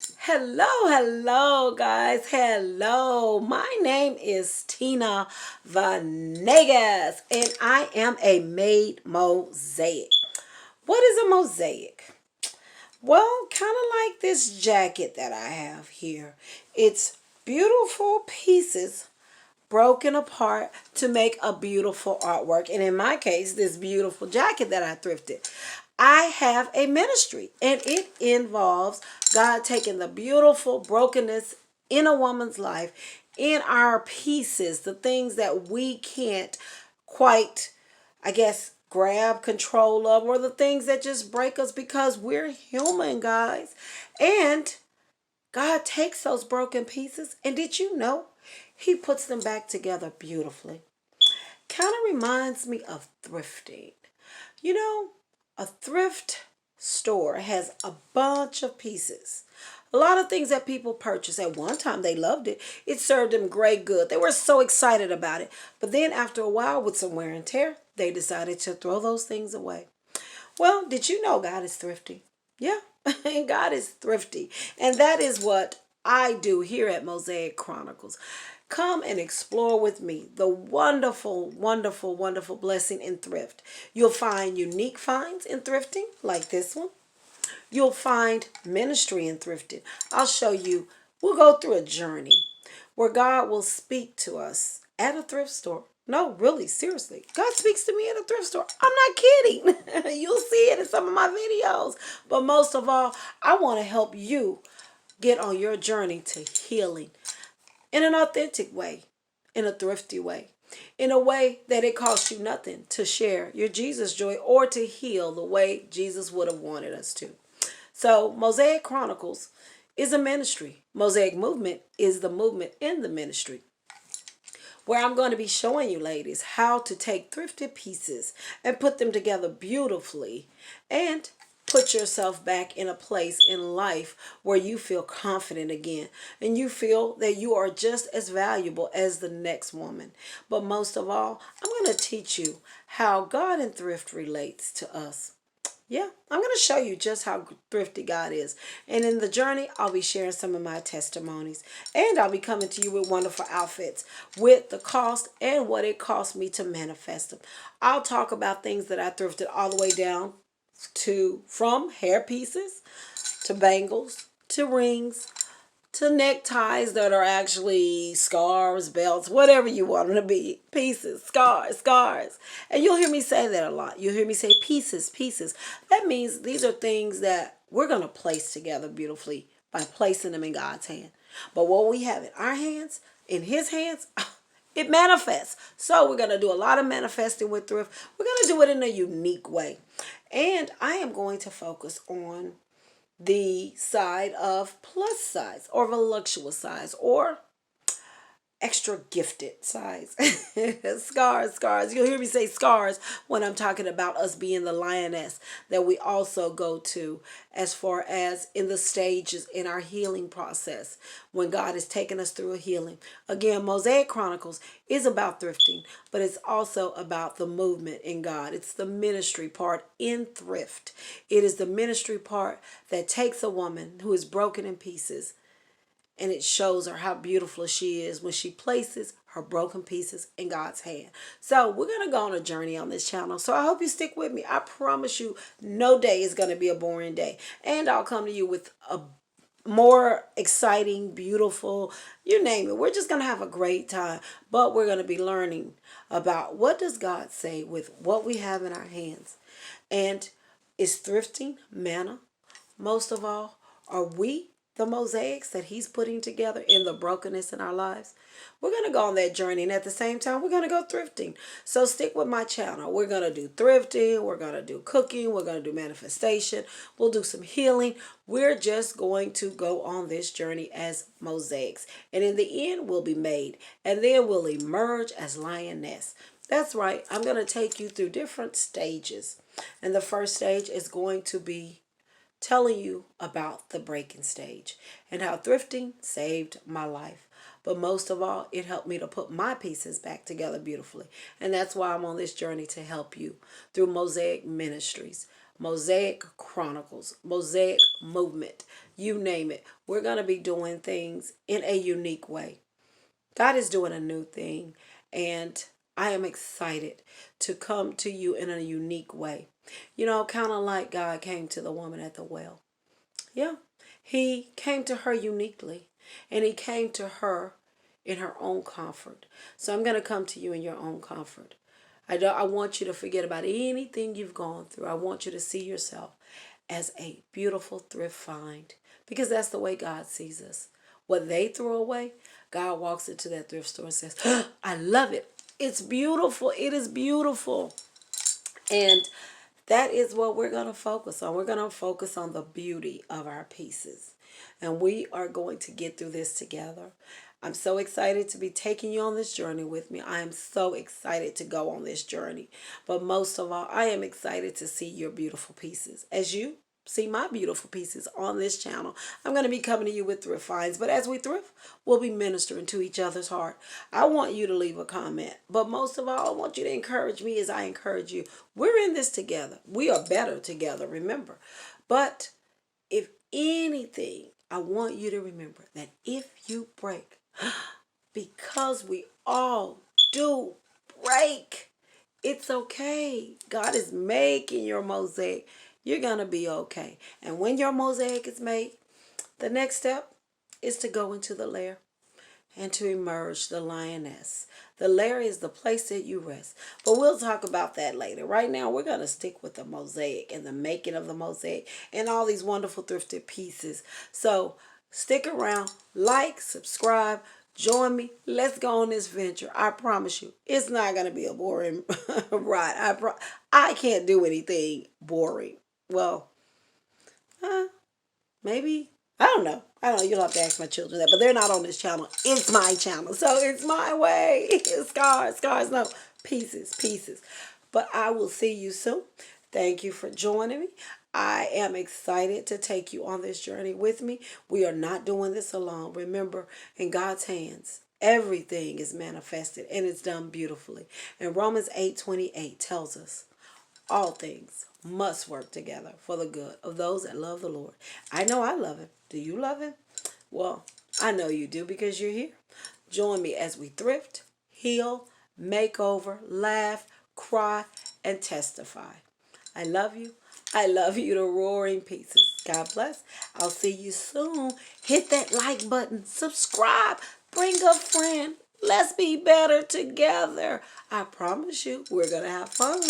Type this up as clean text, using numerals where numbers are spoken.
Hello, guys. Hello. My name is Tina Vanegas, and I am a made mosaic. What is a mosaic? Well, kind of like this jacket that I have here. It's beautiful pieces broken apart to make a beautiful artwork. And in my case, this beautiful jacket that I thrifted. I have a ministry, and it involves God taking the beautiful brokenness in a woman's life, in our pieces, the things that we can't quite, I guess, grab control of, or the things that just break us because we're human, guys. And God takes those broken pieces, and did you know He puts them back together beautifully? Kind of reminds me of thrifting. You know, a thrift store has a bunch of pieces. A lot of things that people purchase. At one time, they loved it. It served them great good. They were so excited about it. But then, after a while, with some wear and tear, they decided to throw those things away. Well, did you know God is thrifty? Yeah, God is thrifty. And that is what I do here at Mosaic Chronicles. Come and explore with me the wonderful, wonderful, wonderful blessing in thrift. You'll find unique finds in thrifting, like this one. You'll find ministry in thrifting. I'll show you, we'll go through a journey where God will speak to us at a thrift store. No, really, seriously. God speaks to me at a thrift store. I'm not kidding. You'll see it in some of my videos. But most of all, I want to help you get on your journey to healing in an authentic way, in a thrifty way, in a way that it costs you nothing to share your Jesus joy or to heal the way Jesus would have wanted us to. So, Mosaic Chronicles is a ministry. Mosaic Movement is the movement in the ministry, where I'm going to be showing you, ladies, how to take thrifted pieces and put them together beautifully and put yourself back in a place in life where you feel confident again and you feel that you are just as valuable as the next woman. But most of all, I'm going to teach you how God and thrift relates to us. Yeah, I'm going to show you just how thrifty God is. And in the journey, I'll be sharing some of my testimonies. And I'll be coming to you with wonderful outfits with the cost and what it cost me to manifest them. I'll talk about things that I thrifted all the way down to from hair pieces to bangles to rings to neckties that are actually scarves, belts, whatever you want them to be. Pieces, scars. And you'll hear me say that a lot. You'll hear me say pieces, pieces. That means these are things that we're going to place together beautifully by placing them in God's hand. But what we have in our hands, in His hands, it manifests. So we're going to do a lot of manifesting with thrift. We're going to do it in a unique way. And I am going to focus on the side of plus size or voluptuous size or extra gifted size. Scars. You'll hear me say scars when I'm talking about us being the lioness that we also go to as far as in the stages in our healing process when God is taking us through a healing. Again, Mosaic Chronicles is about thrifting, but it's also about the movement in God. It's the ministry part in thrift. It is the ministry part that takes a woman who is broken in pieces, and it shows her how beautiful she is when she places her broken pieces in God's hand. So we're going to go on a journey on this channel. So I hope you stick with me. I promise you no day is going to be a boring day. And I'll come to you with a more exciting, beautiful, you name it. We're just going to have a great time. But we're going to be learning about what does God say with what we have in our hands. And is thrifting manna? Most of all, are we the mosaics that He's putting together in the brokenness in our lives? We're going to go on that journey, and at the same time, we're going to go thrifting. So stick with my channel. We're going to do thrifting. We're going to do cooking. We're going to do manifestation. We'll do some healing. We're just going to go on this journey as mosaics. And in the end, we'll be made. And then we'll emerge as lioness. That's right. I'm going to take you through different stages. And the first stage is going to be telling you about the breaking stage and how thrifting saved my life. But most of all, it helped me to put my pieces back together beautifully. And that's why I'm on this journey to help you through Mosaic Ministries. Mosaic Chronicles, Mosaic Movement, you name it. We're going to be doing things in a unique way. God is doing a new thing, and I am excited to come to you in a unique way. You know, kind of like God came to the woman at the well. Yeah, he came to her uniquely, and he came to her in her own comfort. So I'm going to come to you in your own comfort. I want you to forget about anything you've gone through. I want you to see yourself as a beautiful thrift find, because that's the way God sees us. What they throw away, God walks into that thrift store and says, I love it. It's beautiful. It is beautiful. And that is what we're going to focus on. We're going to focus on the beauty of our pieces. And we are going to get through this together. I'm so excited to be taking you on this journey with me. I am so excited to go on this journey. But most of all, I am excited to see your beautiful pieces. As you see my beautiful pieces on this channel, I'm going to be coming to you with thrift finds. But as we thrift, we'll be ministering to each other's heart. I want you to leave a comment. But most of all, I want you to encourage me as I encourage you. We're in this together. We are better together, remember. But if anything, I want you to remember that if you break, because we all do break, it's okay. God is making your mosaic. You're going to be okay. And when your mosaic is made, the next step is to go into the lair and to emerge the lioness. The lair is the place that you rest. But we'll talk about that later. Right now, we're going to stick with the mosaic and the making of the mosaic and all these wonderful thrifted pieces. So stick around, like, subscribe, join me. Let's go on this venture. I promise you, it's not going to be a boring ride. I can't do anything boring. Well, maybe. I don't know. I don't know. You'll have to ask my children that. But they're not on this channel. It's my channel. So it's my way. Scars. No. Pieces. But I will see you soon. Thank you for joining me. I am excited to take you on this journey with me. We are not doing this alone. Remember, in God's hands, everything is manifested and it's done beautifully. And Romans 8:28 tells us, all things must work together for the good of those that love the Lord. I know I love him. Do you love him? Well, I know you do because you're here. Join me as we thrift, heal, make over, laugh, cry, and testify. I love you. I love you to roaring pieces. God bless. I'll see you soon. Hit that like button. Subscribe. Bring a friend. Let's be better together. I promise you, we're going to have fun.